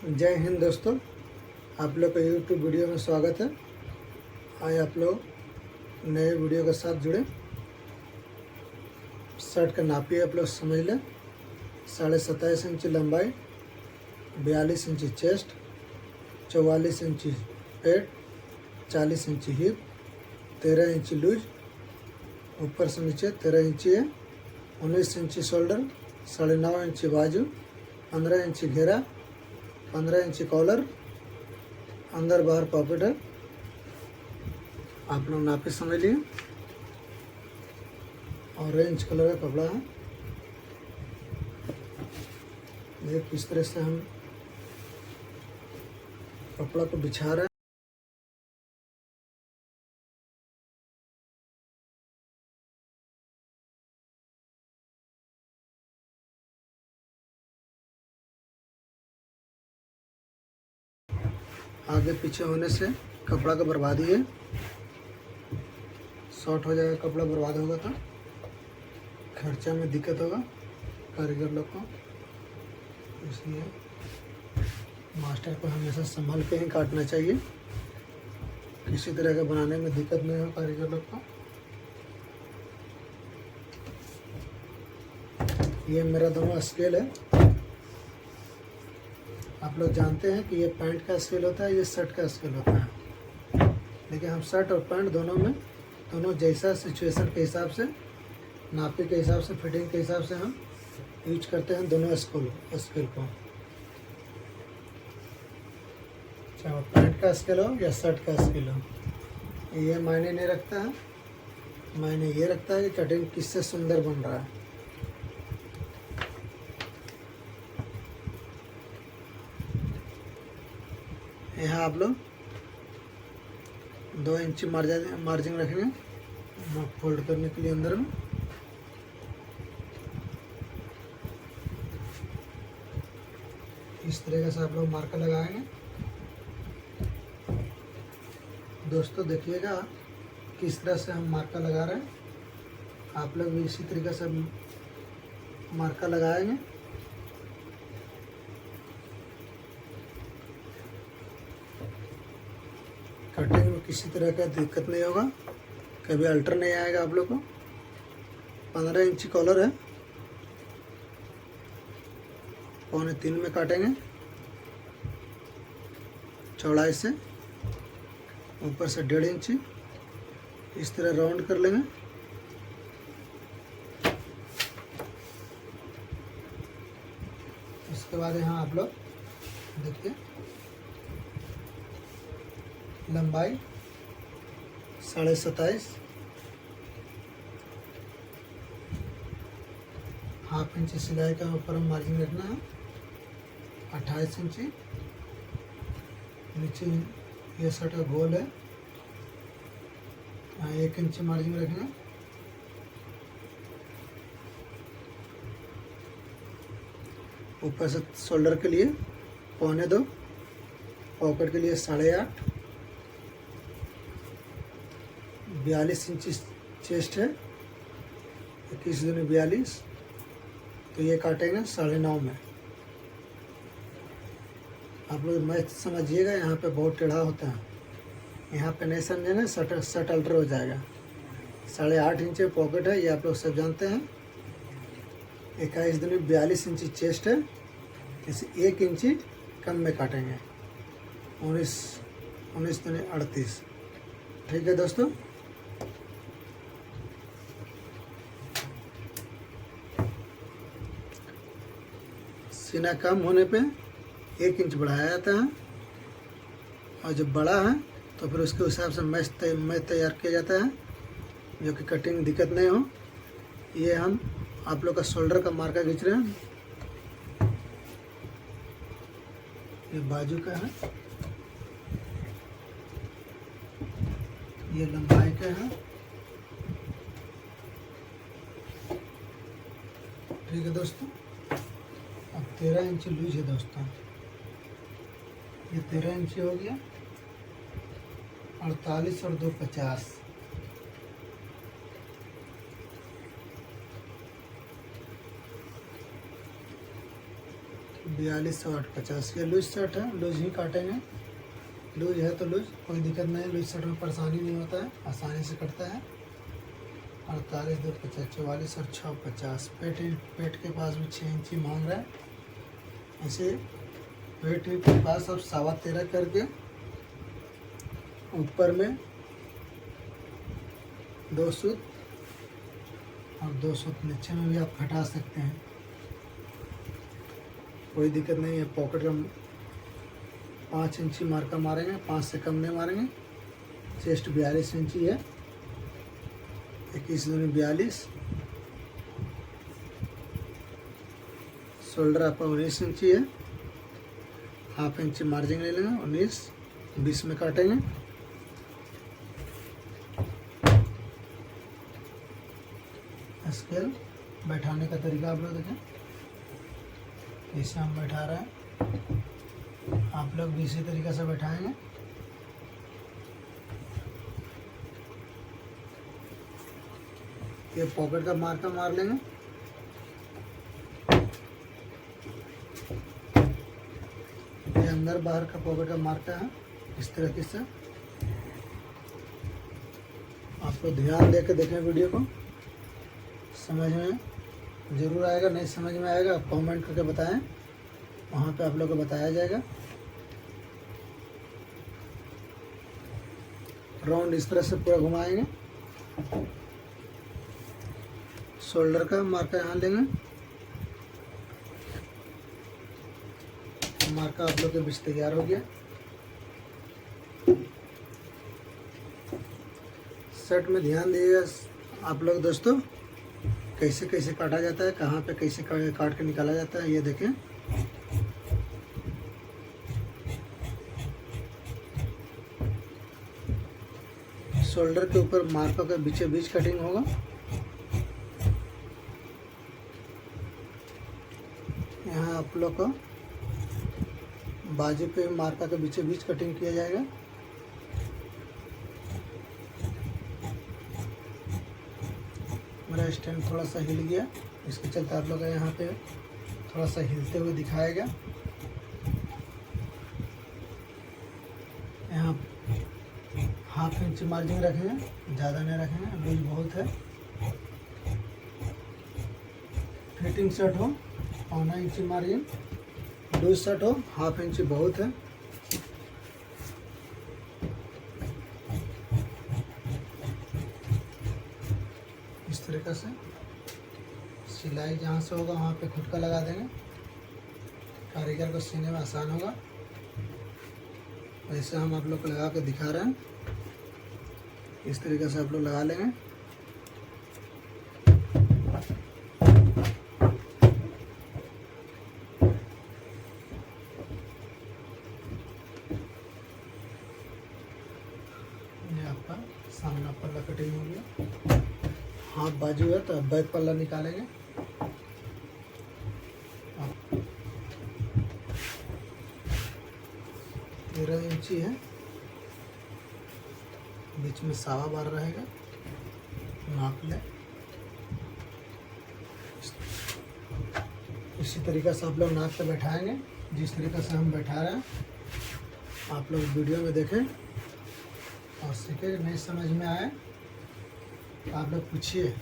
जय हिंद दोस्तों, आप लोग का यूट्यूब वीडियो में स्वागत है। आज आप लोग नए वीडियो के साथ जुड़े। शर्ट का नापी आप लोग समझ लें। 27.5 इंच लंबाई, 42 इंच चेस्ट, 44 इंच पेट, 40 इंच हिप, 13 इंच लूज, ऊपर से नीचे 13 इंच है, 19 इंच शोल्डर, 9.5 इंच बाजू, 15 इंच घेरा, 15 इंच कॉलर, अंदर बाहर पॉकेट है। आप लोग नापे समझ लिए। ऑरेंज कलर का कपड़ा है। ये किस तरह से हम कपड़ा को बिछा रहे हैं। आगे पीछे होने से कपड़ा का बर्बादी है, शॉर्ट हो जाएगा, कपड़ा बर्बाद होगा तो खर्चा में दिक्कत होगा कारीगर लोग को। इसलिए मास्टर को हमेशा संभल के ही काटना चाहिए, किसी तरह का बनाने में दिक्कत नहीं हो कारीगर लोग को। ये मेरा दोनों स्केल है। आप लोग जानते हैं कि ये पैंट का स्केल होता है, ये शर्ट का स्केल होता है, लेकिन हम शर्ट और पैंट दोनों जैसा सिचुएशन के हिसाब से, नापे के हिसाब से, फिटिंग के हिसाब से हम यूज करते हैं दोनों स्केल को। चाहे पैंट का स्केल हो या शर्ट का स्केल हो, ये मायने नहीं रखता है। मायने ये रखता है कि कटिंग किससे सुंदर बन रहा है। यहाँ आप लोग 2 इंच मार्जिन रखेंगे फोल्ड करने के लिए अंदर में। इस तरीके से आप लोग मार्कर लगाएंगे। दोस्तों देखिएगा किस तरह से हम मार्कर लगा रहे हैं, आप लोग भी इसी तरीके से मार्कर लगाएंगे। कटिंग में किसी तरह का दिक्कत नहीं होगा, कभी अल्टर नहीं आएगा आप लोग को। 15 इंच कॉलर है, 2.25 में काटेंगे चौड़ाई से, ऊपर से 1.5 इंच इस तरह राउंड कर लेंगे। उसके बाद यहाँ आप लोग देखिए लंबाई 27.5, हाफ इंच सिलाई का ऊपर मार्जिन रखना है, 28 इंच नीचे ये शर्ट का गोल है, 1 इंच मार्जिन रखना। ऊपर से शोल्डर के लिए 2.25, पॉकेट के लिए 8.5, 42 इंच चेस्ट है, 21 दूनी 42, तो ये काटेंगे 9.5 में। आप लोग मैथ समझिएगा, यहाँ पे बहुत टेढ़ा होता है, यहाँ पे नहीं समझेंगे शर्ट अल्टर हो जाएगा। 8.5 इंच पॉकेट है, ये आप लोग सब जानते हैं। 21 दूनी 42 इंच चेस्ट है, इसे 1 इंच कम में काटेंगे, 19 दूनी 38। ठीक है दोस्तों। सीना कम होने पे 1 इंच बढ़ाया जाता है, और जब बड़ा है तो फिर उसके हिसाब से मैच तैयार किया जाता है, जो कि कटिंग दिक्कत नहीं हो। ये हम आप लोग का शोल्डर का मार्का खींच रहे हैं। ये बाजू का है, ये लंबाई का है। ठीक है दोस्तों। अब 13 इंच लूज है दोस्तों, ये 13 इंच हो गया, 48 और 2 50। 42 से 850। ये लूज शर्ट है, लूज ही काटेंगे। लूज है तो लूज, कोई दिक्कत नहीं है। लूज शर्ट में परेशानी नहीं होता है, आसानी से कटता है। 48 2 50, 44 और 6 50। पेट के पास भी 6 इंची मांग रहा है। ऐसे पेट के पास अब 13.25 करके ऊपर में 2 सूत और 2 सूत नीचे में भी आप हटा सकते हैं, कोई दिक्कत नहीं है। पॉकेट का 5 इंची मार्का मारेंगे, 5 से कम नहीं मारेंगे। चेस्ट 42 इंची है, 21 दूनी 42। शोल्डर आपका 19 इंची है, हाफ इंची मार्जिन ले लेंगे। 19 20 में काटेंगे। स्केल बैठाने का तरीका आप लोग देखें, इसे हम बैठा रहे हैं, आप लोग भी इसी तरीके से बैठाएंगे। ये पॉकेट का मार्का मार लेंगे। ये अंदर बाहर का पॉकेट का मार्का है, इस तरीके से। आपको ध्यान दे के देखें वीडियो को, समझ में ज़रूर आएगा। नहीं समझ में आएगा आप कमेंट करके बताएं, वहाँ पे आप लोग को बताया जाएगा। राउंड इस तरह से पूरा घुमाएंगे। शोल्डर का मार्का यहाँ लेंगे। मार्का आप लोग के बीच तैयार हो गया। शर्ट में ध्यान दीजिएगा आप लोग दोस्तों, कैसे कैसे काटा जाता है, कहाँ पे कैसे काट के निकाला जाता है, ये देखें। शोल्डर के ऊपर मार्का के बीचे बीच कटिंग होगा। यहाँ आप लोग को बाजू पे मार्का के बीचे बीच कटिंग किया जाएगा। मेरा स्टैंड थोड़ा सा हिल गया, इसके चलते आप लोग यहाँ पे थोड़ा सा हिलते हुए दिखाएगा। यहाँ हाफ इंच मार्जिन रखेंगे, ज़्यादा नहीं रखेंगे, लूज बहुत है। फिटिंग शर्ट हो 1.25 इंची मार्जिन, लूज शर्ट हो हाफ इंच बहुत है। इस तरीके से सिलाई जहाँ से होगा वहाँ पे खुटका लगा देंगे, कारीगर को सीने में आसान होगा। वैसे हम आप लोग को लगा के दिखा रहे हैं, इस तरीके से आप लोग लगा लेंगे। ये आपका सामना पल्ला कटिंग हो गया। हाफ बाजू है तो अब बैक पल्ला निकालेंगे। 13 इंची है, बीच में 1.25 बार रहेगा, नाप लें। इसी तरीके से आप लोग नाप पे बैठाएंगे, जिस तरीके से हम बैठा रहे हैं आप लोग वीडियो में देखें और सीखें। नहीं समझ में आए तो आप लोग पूछिए,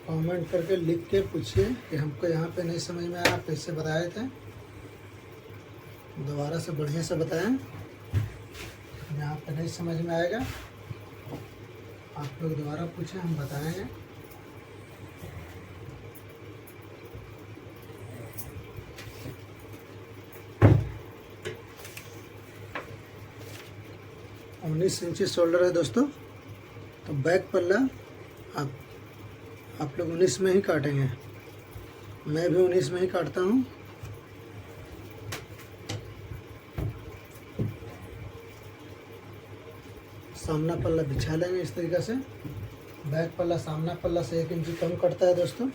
कमेंट करके लिख के पूछिए कि हमको यहाँ पे नहीं समझ में आया, आप कैसे बताए थे, दोबारा से बढ़िया से बताएं। यहाँ पे नहीं समझ में आएगा आप लोग दोबारा पूछें, हम बताएंगे। और 19 इंची शोल्डर है दोस्तों, तो बैक पल्ला आप लोग 19 में ही काटेंगे। मैं भी 19 में ही काटता हूँ। सामना पल्ला बिछा लेंगे इस तरीके से। बैक पल्ला सामना पल्ला से 1 इंची कम कटता है दोस्तों।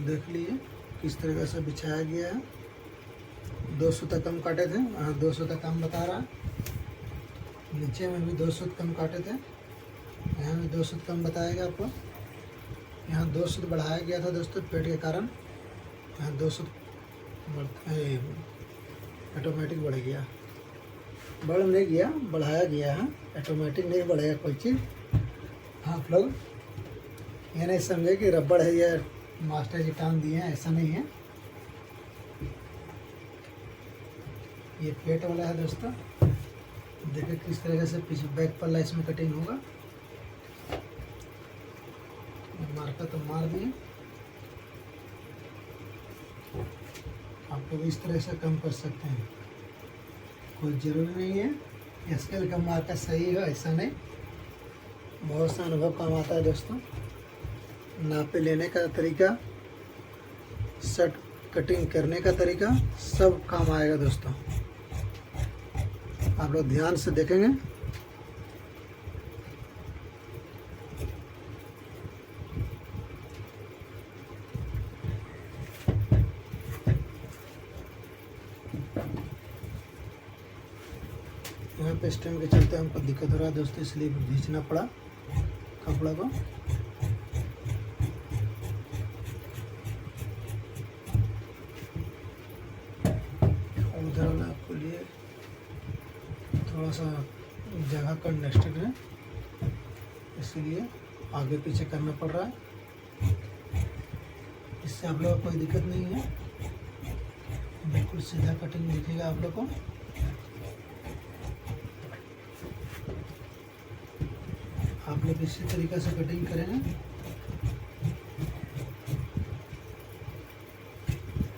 देख लीजिए किस तरीके से बिछाया गया है। 2 सूता कम काटे थे, यहाँ 2 सूता कम बता रहा। नीचे में भी 2 सूत कम काटे थे, यहाँ भी 2 सूत कम बताएगा आपको। यहाँ 2 सूत बढ़ाया गया था दोस्तों पेट के कारण, यहाँ 2 सूत ऑटोमेटिक बढ़ गया, बढ़ नहीं गया, बढ़ाया गया है। ऑटोमेटिक नहीं बढ़ेगा कोई चीज़। आप लोग ये नहीं समझे कि रबड़ है या मास्टर जी काम दिए हैं, ऐसा नहीं है। ये पेट वाला है दोस्तों, देखिए किस तरह से पीछे बैक पल्ला इसमें कटिंग होगा। मार्का तो मार दिए, आप लोग इस तरह से कम कर सकते हैं, कोई ज़रूरी नहीं है स्केल का मार्का सही हो, ऐसा नहीं। बहुत सा अनुभव काम आता है दोस्तों। नापे लेने का तरीका, शर्ट कटिंग करने का तरीका, सब काम आएगा दोस्तों। आप लोग ध्यान से देखेंगे। यहाँ पे स्टैंड के चलते हमको दिक्कत हो रहा है दोस्तों, इसलिए खींचना पड़ा कपड़ा को। उधर वाला आपको लिए थोड़ा सा जगह कंजेस्टेड है, इसीलिए आगे पीछे करना पड़ रहा है। इससे आप लोगों को कोई दिक्कत नहीं है, बिल्कुल सीधा कटिंग दिखेगा आप लोग को। आप लोग इसी तरीके से कटिंग करेंगे।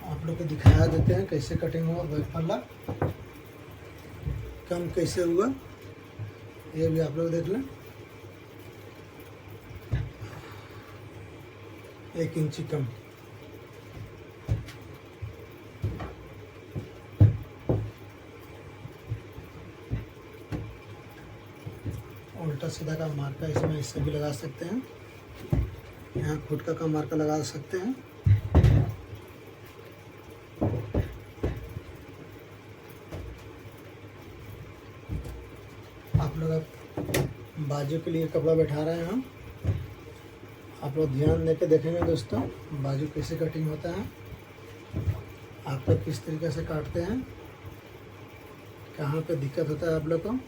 आप लोग को दिखाया देते हैं कैसे कटिंग हुआ, बैक पल्ला कम कैसे हुआ, ये भी आप लोग देख लें। 1 इंची कम। उल्टा सीधा का मार्का इसमें इससे भी लगा सकते हैं, यहाँ खुटका का मार्का लगा सकते हैं। आप लोग बाजू के लिए कपड़ा बैठा रहे हैं हम, आप लोग ध्यान देके देखेंगे दोस्तों बाजू कैसे कटिंग होता है, आप लोग किस तरीके से काटते हैं, कहाँ पे दिक्कत होता है आप लोग को।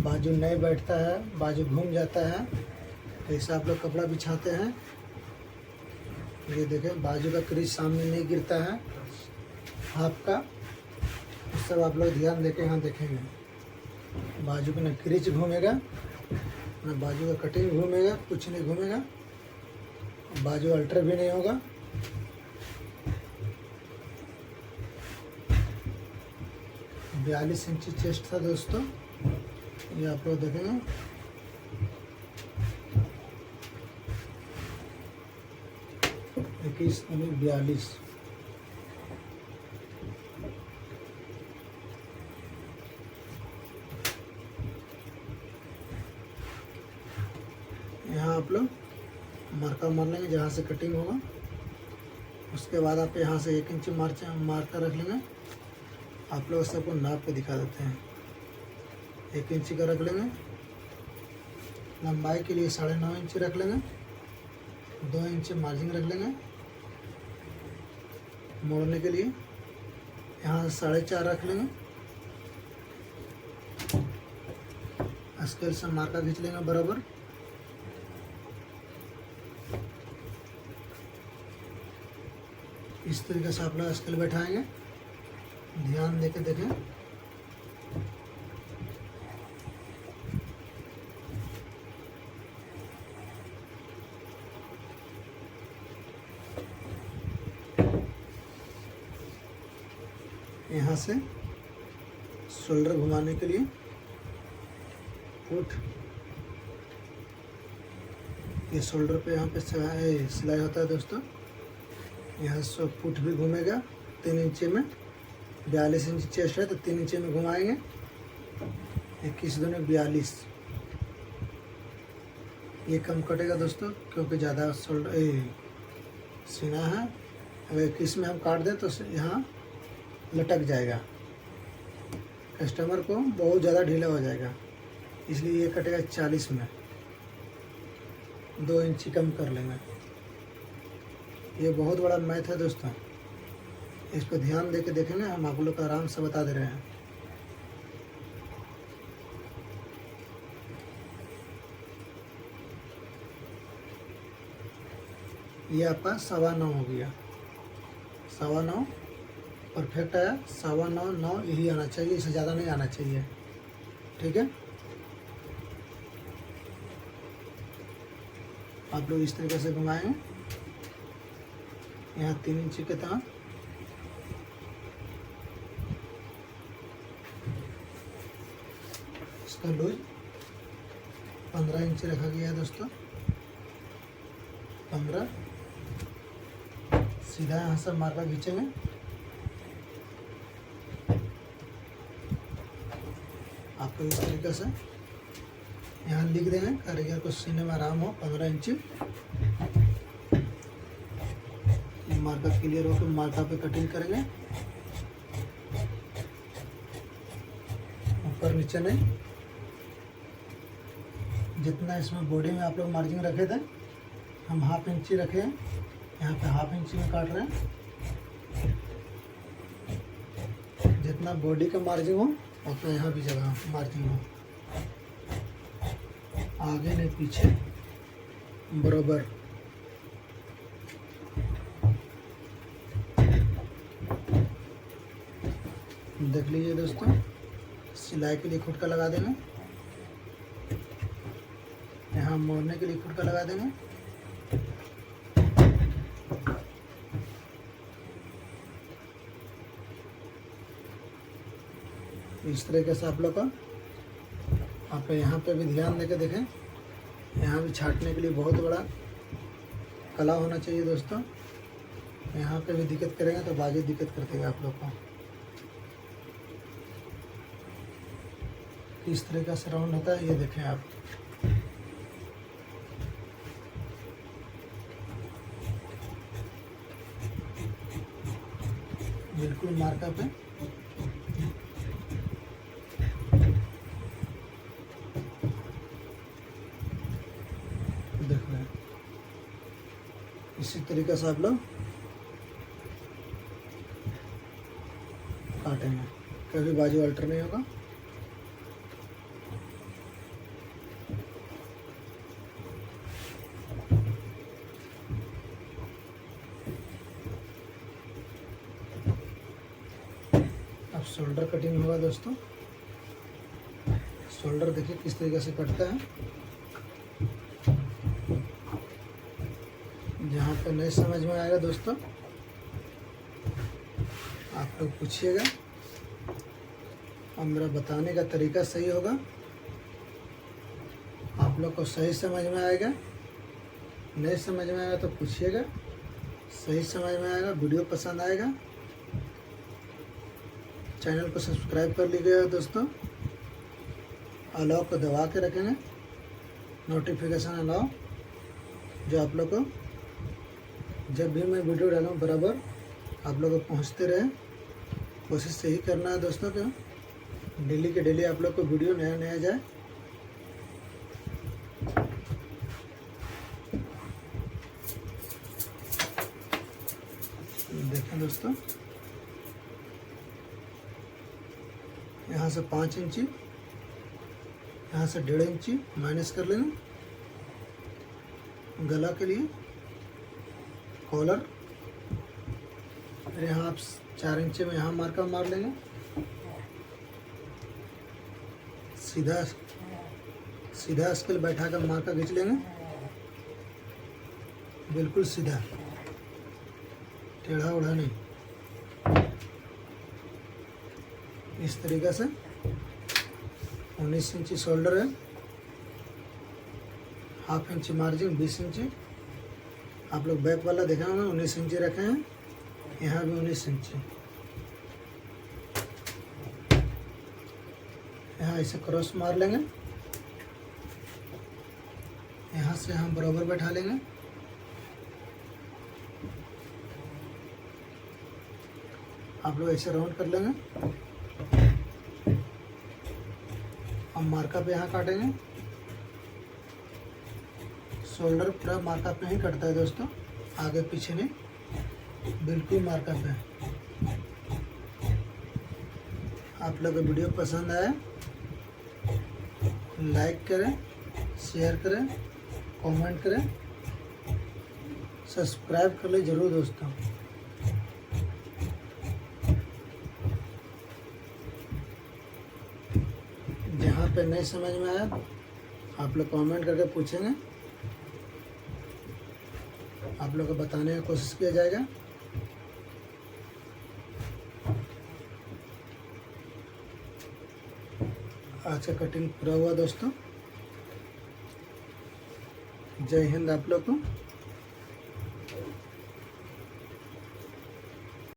बाजू नहीं बैठता है, बाजू घूम जाता है, कैसे आप लोग कपड़ा बिछाते हैं। ये देखें बाजू का क्रीज सामने नहीं गिरता है हाफ का, सब आप लोग ध्यान देके यहाँ देखेंगे। बाजू का ना क्रीज घूमेगा, ना बाजू का कटिंग घूमेगा, कुछ नहीं घूमेगा, बाजू अल्टर भी नहीं होगा। बयालीस इंची चेस्ट था दोस्तों, ये आप लोग देखेंगे। इक्कीस 42। यहाँ आप लोग मार्का मार लेंगे जहाँ से कटिंग होगा। उसके बाद आप यहाँ से 1 इंच मार्कर रख लेंगे। आप लोग सबको नाप के दिखा देते हैं। 1 इंच का रख लेंगे, लंबाई के लिए 9.5 इंच रख लेंगे, 2 इंच मार्जिन रख लेंगे मोड़ने के लिए, यहाँ 4.5 रख लेंगे। स्केल से मार्का खींच लेंगे बराबर। इस तरीके से आप लोग स्केल बैठाएंगे, ध्यान देके देखें। यहाँ से शोल्डर घुमाने के लिए फुट, ये शोल्डर पे यहाँ पे सिलाई होता है दोस्तों। यहाँ से फुट भी घूमेगा 3 इंच में। 42 इंच चेस्ट है तो 3 इंच में घुमाएंगे। 21 दूनी 42। ये कम कटेगा दोस्तों क्योंकि ज़्यादा शोल्डर सीना है। अगर 21 में हम काट दें तो यहाँ लटक जाएगा, कस्टमर को बहुत ज़्यादा ढीला हो जाएगा, इसलिए ये कटेगा 40 में, 2 इंची कम कर लेंगे। ये बहुत बड़ा मैथ है दोस्तों, इस पर ध्यान दे के देखेंगे, हम आप लोग को आराम से बता दे रहे हैं। ये आपका 9.25 हो गया, 9.25 परफेक्ट आया। 9.25 यही आना चाहिए, इससे ज़्यादा नहीं आना चाहिए, ठीक है। आप लोग इस तरीके से घुमाएंगे, यहाँ 3 इंची के तहत इसका लूज 15 इंची रखा गया है दोस्तों, 15। सीधा यहाँ से मार्का खींचेंगे, आपको इस तरीके से यहाँ लिख देंगे, कारीगर को सीने में आराम हो। 15 इंची मार्का क्लियर हो तो मार्का पे कटिंग करेंगे, ऊपर नीचे नहीं। जितना इसमें बॉडी में आप लोग मार्जिन रखे थे, हम 1/2 इंची रखे हैं, यहाँ पे 1/2 इंची में काट रहे हैं। जितना बॉडी का मार्जिन हो उतना यहाँ भी जगह मार्जिन हो, आगे नहीं पीछे बराबर। देख लीजिए दोस्तों, सिलाई के लिए खुटका लगा देंगे, यहाँ मोड़ने के लिए खुटका लगा देंगे। इस तरीके से आप लोग का, आप यहाँ पे भी ध्यान देके देखें, यहाँ भी छाटने के लिए बहुत बड़ा कला होना चाहिए दोस्तों। यहाँ पे भी दिक्कत करेंगे तो बाजू दिक्कत कर देगा आप लोग को। किस तरीके से राउंड होता है ये देखें आप। बिल्कुल मार्का पे देख रहे हैं, इसी तरीके से आप लोग काटेंगे, कभी बाजू अल्टर नहीं होगा। अब शोल्डर कटिंग होगा दोस्तों। शोल्डर देखिए किस तरीके से कटता है। जहाँ पे नहीं समझ में आएगा दोस्तों, आप लोग पूछिएगा, और मेरा बताने का तरीका सही होगा, आप लोग को सही समझ में आएगा। नहीं समझ में आएगा तो पूछिएगा, सही समझ में आएगा, वीडियो पसंद आएगा, चैनल को सब्सक्राइब कर लीजिएगा दोस्तों। अलाउ को दबा के रखेंगे, नोटिफिकेशन अलाउ, जो आप लोग को जब भी मैं वीडियो डालूँ बराबर आप लोग को पहुँचते रहे। कोशिश यही करना है दोस्तों कि डेली के डेली आप लोग को वीडियो नया नया जाए। देखें दोस्तों, यहाँ से 5 इंची, यहाँ से 1.5 इंची माइनस कर लेंगे। गला के लिए कॉलर, फिर यहाँ आप 4 इंची में यहाँ मार्का मार लेंगे। सीधा सीधा स्केल बैठा कर मार्का खींच लेंगे, बिल्कुल सीधा, टेढ़ा उड़ा नहीं। इस तरीके से 19 इंची शोल्डर है, 1/2 इंची मार्जिन, 20 इंची। आप लोग बैक वाला देखा होगा 19 इंची रखे हैं, यहाँ भी 19 इंची। यहाँ ऐसे क्रॉस मार लेंगे, यहाँ से हम बराबर बैठा लेंगे। आप लोग ऐसे राउंड कर लेंगे। हम मार्का पे यहाँ काटेंगे। शोल्डर पूरा मार्का पे ही कटता है दोस्तों, आगे पीछे नहीं, बिल्कुल मार्का पे। आप लोग को वीडियो पसंद आए लाइक करें, शेयर करें, कमेंट करें, सब्सक्राइब कर ले जरूर दोस्तों। जहाँ पे नहीं समझ में आया आप लोग कमेंट करके पूछेंगे, आप लोग को बताने की कोशिश किया जाएगा। आज का कटिंग पूरा हुआ दोस्तों। जय हिंद आप लोग को।